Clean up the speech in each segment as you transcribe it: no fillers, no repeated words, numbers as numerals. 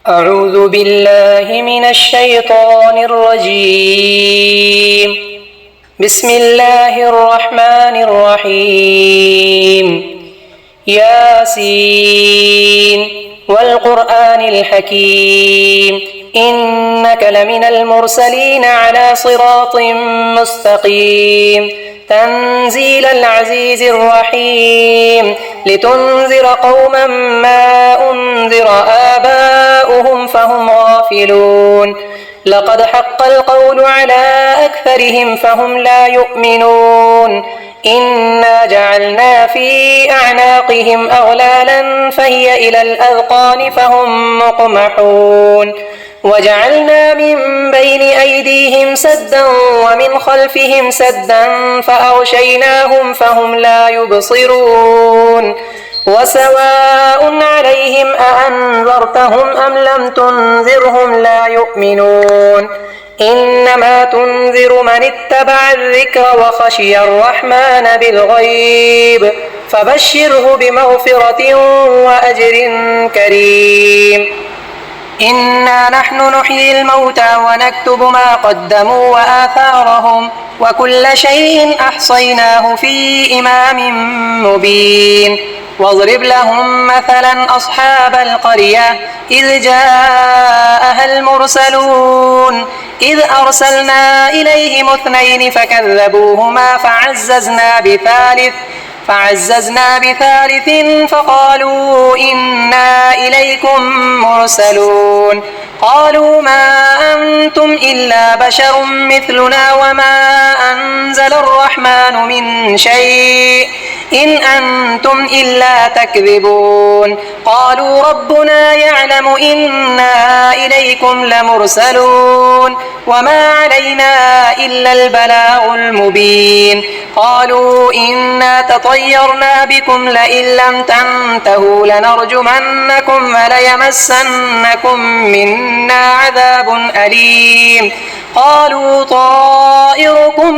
أعوذ بالله من الشيطان الرجيم. بسم الله الرحمن الرحيم. ياسين والقرآن الحكيم إنك لمن المرسلين على صراط مستقيم تنزيل العزيز الرحيم لتنذر قوما ما أنذر آباؤهم فهم غافلون لقد حق القول على أكثرهم فهم لا يؤمنون إنا جعلنا في أعناقهم أغلالا فهي إلى الأذقان فهم مقمحون وجعلنا من بين أيديهم سدا ومن خلفهم سدا فأغشيناهم فهم لا يبصرون وسواء عليهم أأنذرتهم أم لم تنذرهم لا يؤمنون إنما تنذر من اتبع الذكر وخشي الرحمن بالغيب فبشره بمغفرة وأجر كريم. إنا نحن نحيي الموتى ونكتب ما قدموا وآثارهم وكل شيء أحصيناه في إمام مبين. واضرب لهم مثلا أصحاب القرية إذ جاءها المرسلون إذ أرسلنا إليهم 2 فكذبوهما فعززنا بثالث فقالوا إنا إليكم مرسلون قالوا ما أنتم إلا بشر مثلنا وما أنزل الرحمن من شيء إن أنتم إلا تكذبون قالوا ربنا يعلم إنا إليكم لمرسلون وما علينا إلا البلاغ المبين قالوا إنا تطيرنا بكم لئن لم تنتهوا لنرجمنكم وليمسنكم منا عذاب أليم قالوا طائركم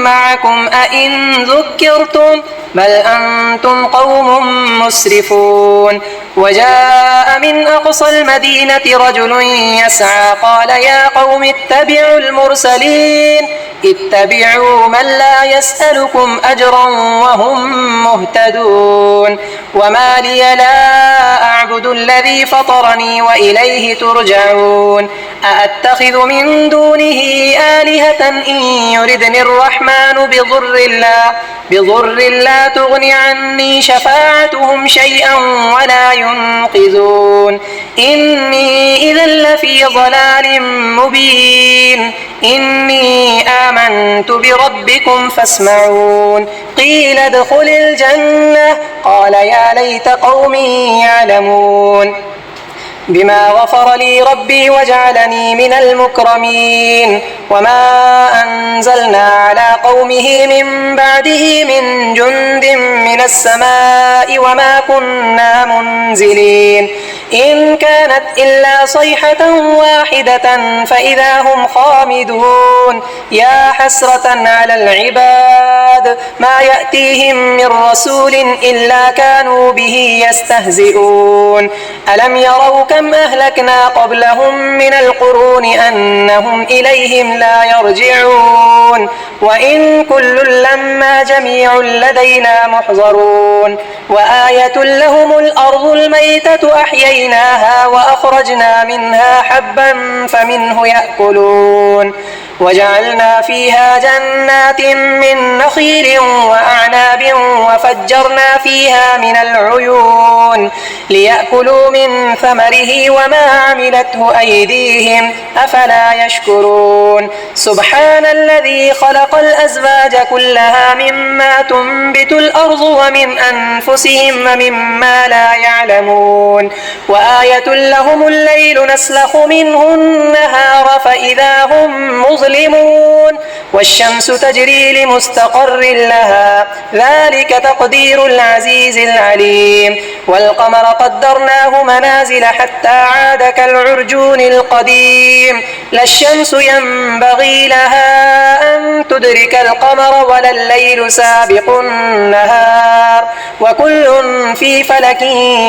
معكم أئن ذكرتم بل أنتم قوم مسرفون. وجاء من أقصى المدينة رجل يسعى قال يا قوم اتبعوا المرسلين اتبعوا من لا يسألكم أجرا وهم مهتدون وما لي لا أعبد الذي فطرني وإليه ترجعون أأتخذ من دونه آلهة إن يردني الرحمن بضر لا تغن عني شفاعتهم شيئا ولا ينقذون إني إذا لفي ضلال مبين إني آمنت بربكم فاسمعون قيل ادخل الجنة قال يا ليت قومي يعلمون بما غفر لي ربي وجعلني من المكرمين وما أنزلنا على قومه من بعده من جند من السماء وما كنا منزلين إن كانت إلا صيحة واحدة فإذا هم خامدون يا حسرة على العباد ما يأتيهم من رسول إلا كانوا به يستهزئون ألم يروا كم أهلكنا قبلهم من القرون أنهم إليهم لا يرجعون وإن كل لما جميع لدينا محضرون وآية لهم الأرض الميتة أحييناها وأخرجنا منها حبا فمنه يأكلون وجعلنا فيها جنات من نخيل وأعناب وفجرنا فيها من العيون ليأكلوا من ثمره وما عملته أيديهم أفلا يشكرون سبحان الذي خلق الأزواج كلها مما تنبت الأرض ومن أنفسهم ومما لا يعلمون وآية لهم الليل نسلخ منه النهار فإذا هم مظلمون والشمس تجري لمستقر لها ذلك تقدير العزيز العليم والقمر قدرناه منازل حتى عاد كالعرجون القديم لا الشمس ينبغي لها أن تدرك القمر ولا الليل سابق النهار وكل في فلك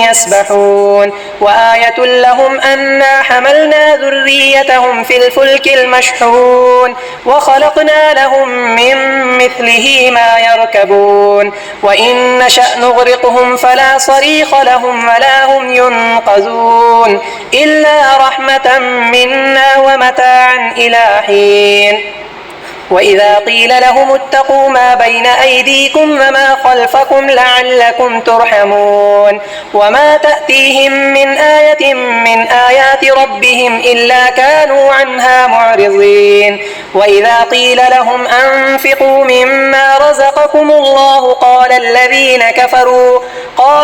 يسبحون وآية لهم أنا حملنا ذريتهم في الفلك المشحون وخلقنا لهم من مثله ما يركبون وإن نشأ نغرقهم فلا صريخ لهم ولا هم ينقذون إلا رحمة منا ومتاعا إلى حين وإذا قيل لهم اتقوا ما بين أيديكم وما خلفكم لعلكم ترحمون وما تأتيهم من آية من آيات ربهم إلا كانوا عنها معرضين وإذا قيل لهم أنفقوا مما رزقكم الله قال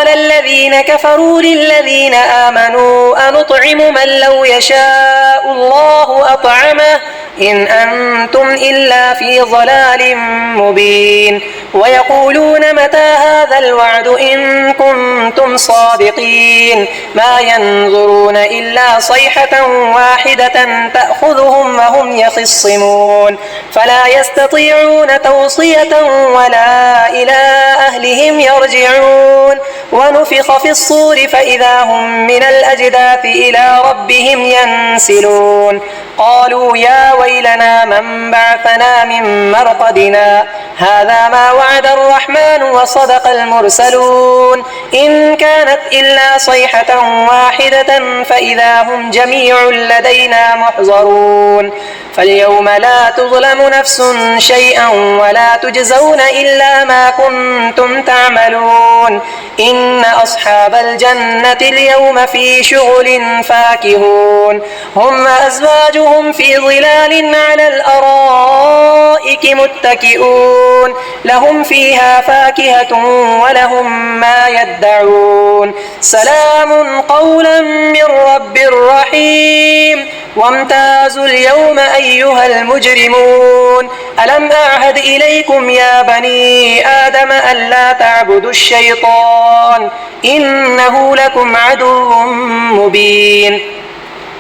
الذين كفروا للذين آمنوا أنطعم من لو يشاء الله أطعمه إن أنتم إلا في ضلال مبين ويقولون متى هذا الوعد إن كنتم صادقين ما ينظرون إلا صيحة واحدة تأخذهم وهم يخصمون فلا يستطيعون توصية ولا إلى أهلهم يرجعون ونفخ في الصور فإذا هم من الأجداث إلى ربهم ينسلون قالوا يا ويلنا من بعثنا من مرقدنا هذا ما وعد الرحمن وصدق المرسلون إن كانت إلا صيحة واحدة فإذا هم جميع لدينا محضرون فاليوم لا تظلم نفس شيئا ولا تجزون إلا ما كنتم تعملون إن أصحاب الجنة اليوم في شغل فاكهون هم وأزواجهم في ظلال على الأرائك متكئون لهم فيها فاكهة ولهم ما يدعون سلام قولا من رب رحيم وامتازوا اليوم أيها المجرمون ألم أعهد إليكم يا بني آدم ألا تعبدوا الشيطان إنه لكم عدو مبين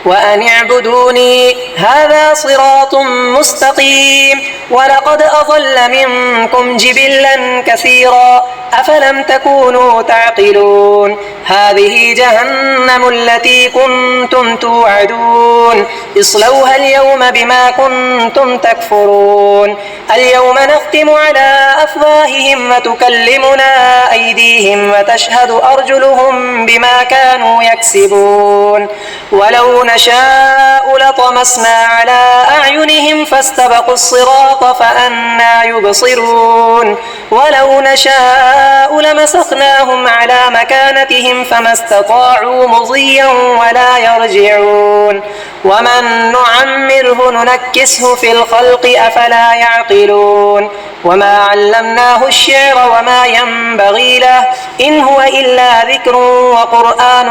وأن اعبدوني هذا صراط مستقيم ولقد أضل منكم جبلا كثيرا أفلم تكونوا تعقلون هذه جهنم التي كنتم توعدون اصلوها اليوم بما كنتم تكفرون اليوم نختم على أفواههم وتكلمنا أيديهم وتشهد أرجلهم بما كانوا يكسبون ولو نشاء لطمسنا على أعينهم فاستبقوا الصراط فأنى يبصرون ولو نشاء لمسخناهم على مكانتهم فما استطاعوا مضيا ولا يرجعون ومن نعمره ننكسه في الخلق أفلا يعقلون وما علمناه الشعر وما ينبغي له إن هو إلا ذكر وقرآن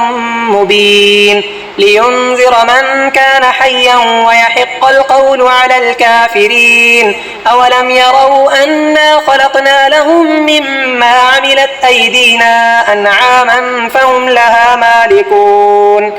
مبين لينذر من كان حيا ويحق القول على الكافرين أولم يروا أنا خلقنا لهم مما عملت أيدينا أنعاما فهم لها مالكون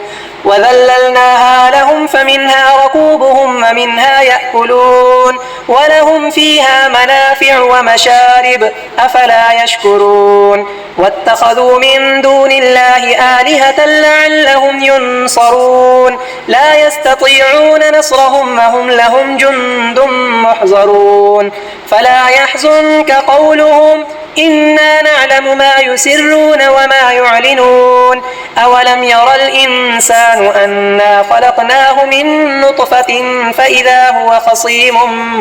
وذللناها لهم فمنها ركوبهم ومنها يأكلون ولهم فيها منافع ومشارب أفلا يشكرون واتخذوا من دون الله آلهة لعلهم ينصرون لا يستطيعون نصرهم وهم لهم جند محضرون فلا يحزنك قولهم إنا نعلم ما يسرون وما يعلنون أولم ير الإنسان أنا خلقناه من نطفة فإذا هو خصيم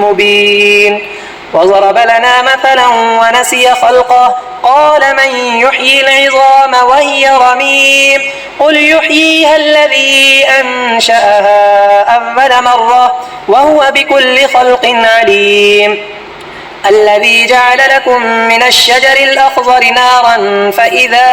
مبين وضرب لنا مثلا ونسي خلقه قال من يحيي العظام وهي رميم قل يحييها الذي أنشأها أول مرة وهو بكل خلق عليم الذي جعل لكم من الشجر الأخضر نارا فإذا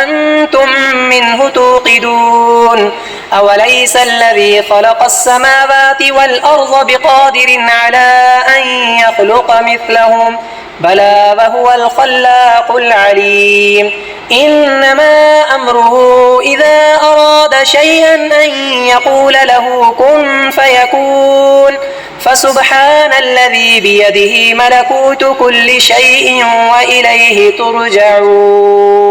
أنتم منه توقدون أوليس الذي خلق السماوات والأرض بقادر على أن يخلق مثلهم بلى وهو الخلاق العليم إنما أمره إذا أراد شيئا أن يقول له كن فيكون فسبحان الذي بيده ملكوت كل شيء وإليه ترجعون.